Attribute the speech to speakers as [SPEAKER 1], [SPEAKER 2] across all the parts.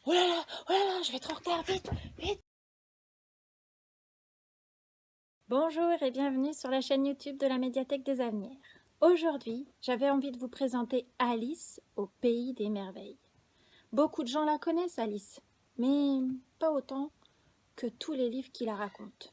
[SPEAKER 1] oh là là, je vais trop en retard, vite, vite. Bonjour et bienvenue sur la chaîne YouTube de la Médiathèque des Avenirs. Aujourd'hui, j'avais envie de vous présenter Alice au pays des merveilles. Beaucoup de gens la connaissent, Alice, mais pas autant que tous les livres qui la racontent.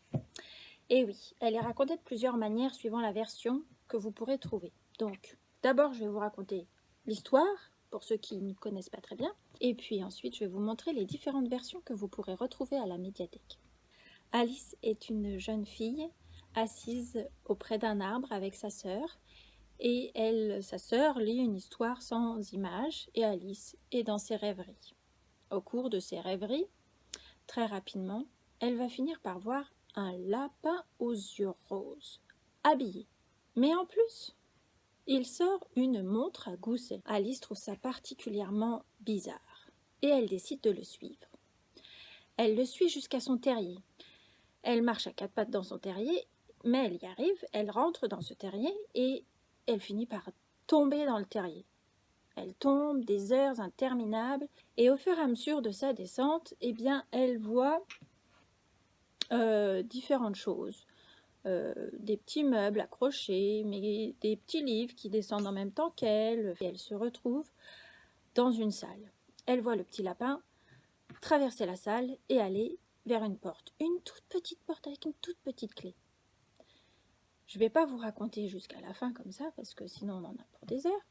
[SPEAKER 1] Et oui, elle est racontée de plusieurs manières suivant la version que vous pourrez trouver. Donc, d'abord, je vais vous raconter l'histoire, pour ceux qui ne connaissent pas très bien, et puis ensuite, je vais vous montrer les différentes versions que vous pourrez retrouver à la médiathèque. Alice est une jeune fille assise auprès d'un arbre avec sa sœur, et sa sœur lit une histoire sans images, et Alice est dans ses rêveries. Au cours de ses rêveries, très rapidement, elle va finir par voir un lapin aux yeux roses, habillé. Mais en plus, il sort une montre à gousset. Alice trouve ça particulièrement bizarre, et elle décide de le suivre. Elle le suit jusqu'à son terrier. Elle marche à quatre pattes dans son terrier, mais elle y arrive, elle rentre dans ce terrier et elle finit par tomber dans le terrier. Elle tombe des heures interminables et au fur et à mesure de sa descente, eh bien, elle voit différentes choses. Des petits meubles accrochés, mais des petits livres qui descendent en même temps qu'elle. Et elle se retrouve dans une salle. Elle voit le petit lapin traverser la salle et aller vers une porte. Une toute petite porte avec une toute petite clé. Je ne vais pas vous raconter jusqu'à la fin comme ça, parce que sinon on en a pour des heures.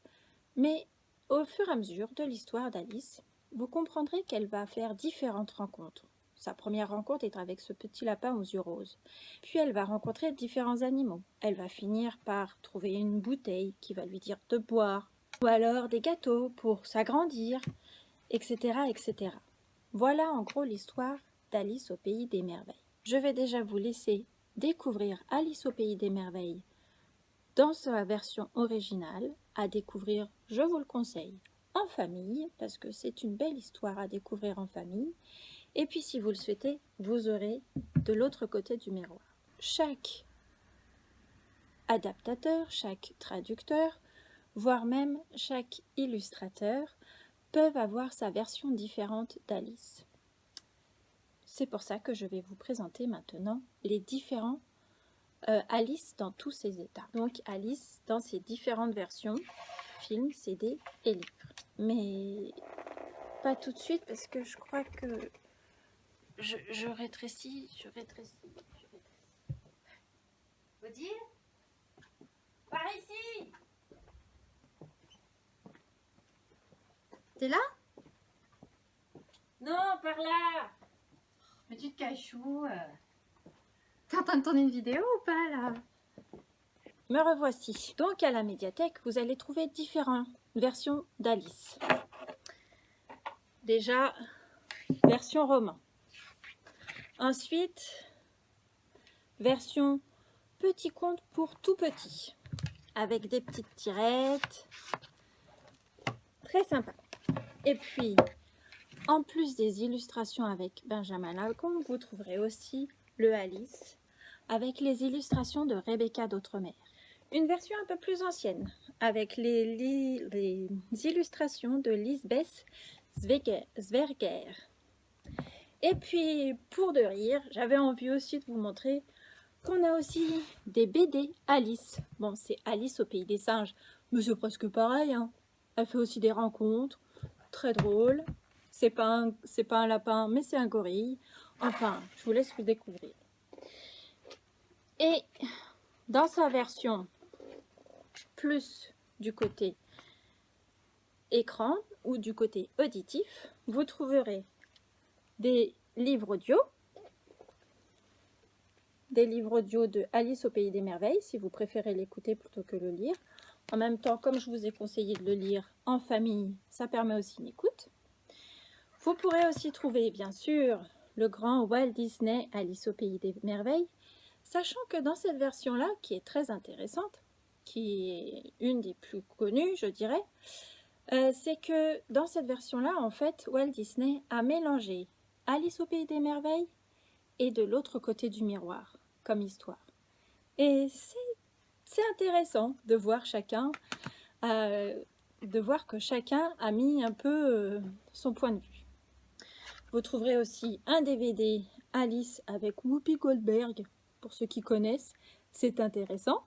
[SPEAKER 1] Mais au fur et à mesure de l'histoire d'Alice, vous comprendrez qu'elle va faire différentes rencontres. Sa première rencontre est avec ce petit lapin aux yeux roses. Puis elle va rencontrer différents animaux. Elle va finir par trouver une bouteille qui va lui dire de boire, ou alors des gâteaux pour s'agrandir, etc., etc. Voilà en gros l'histoire d'Alice au pays des merveilles. Je vais déjà vous laisser découvrir Alice au pays des merveilles dans sa version originale, à découvrir, je vous le conseille, en famille, parce que c'est une belle histoire à découvrir en famille. Et puis si vous le souhaitez, vous aurez de l'autre côté du miroir. Chaque adaptateur, chaque traducteur, voire même chaque illustrateur, peuvent avoir sa version différente d'Alice. C'est pour ça que je vais vous présenter maintenant les différents Alice dans tous ses états. Donc Alice dans ses différentes versions, films, CD et livres. Mais pas tout de suite parce que je crois que je rétrécis. Odile, par ici. T'es là? Non, par là. Mais tu te caches où? T'es en train de tourner une vidéo ou pas là? Me revoici. Donc à la médiathèque, vous allez trouver différentes versions d'Alice. Déjà, version roman. Ensuite, version petit conte pour tout petit, avec des petites tirettes. Très sympa. Et puis, en plus des illustrations avec Benjamin Lacombe, vous trouverez aussi le Alice avec les illustrations de Rebecca d'Outremer. Une version un peu plus ancienne avec les illustrations de Lisbeth Zwerger. Et puis, pour de rire, j'avais envie aussi de vous montrer qu'on a aussi des BD Alice. Bon, c'est Alice au pays des singes, mais c'est presque pareil, hein. Elle fait aussi des rencontres, très drôles. C'est pas un lapin, mais c'est un gorille. Enfin, je vous laisse le découvrir. Et dans sa version plus du côté écran ou du côté auditif, vous trouverez des livres audio, de Alice au pays des merveilles, si vous préférez l'écouter plutôt que le lire. En même temps, comme je vous ai conseillé de le lire en famille, ça permet aussi une écoute. Vous pourrez aussi trouver, bien sûr, le grand Walt Disney Alice au pays des merveilles, sachant que dans cette version-là, qui est très intéressante, qui est une des plus connues, je dirais, c'est que dans cette version-là, en fait, Walt Disney a mélangé Alice au pays des merveilles et de l'autre côté du miroir, comme histoire. Et c'est intéressant de voir que chacun a mis un peu son point de vue. Vous trouverez aussi un DVD Alice avec Whoopi Goldberg, pour ceux qui connaissent, c'est intéressant.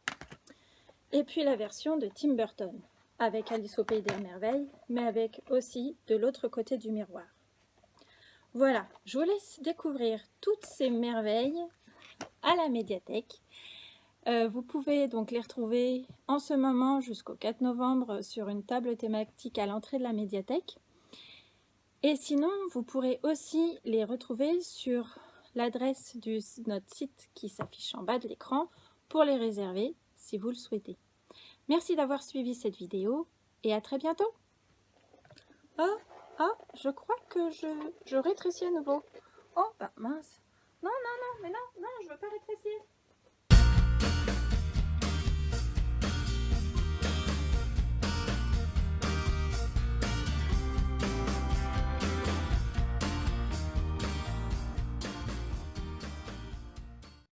[SPEAKER 1] Et puis la version de Tim Burton, avec Alice au Pays des Merveilles, mais avec aussi de l'autre côté du miroir. Voilà, je vous laisse découvrir toutes ces merveilles à la médiathèque. Vous pouvez donc les retrouver en ce moment jusqu'au 4 novembre sur une table thématique à l'entrée de la médiathèque. Et sinon, vous pourrez aussi les retrouver sur l'adresse de notre site qui s'affiche en bas de l'écran pour les réserver si vous le souhaitez. Merci d'avoir suivi cette vidéo et à très bientôt. Je crois que je rétrécis à nouveau. Oh, bah mince. Non, mais non, je veux pas rétrécir.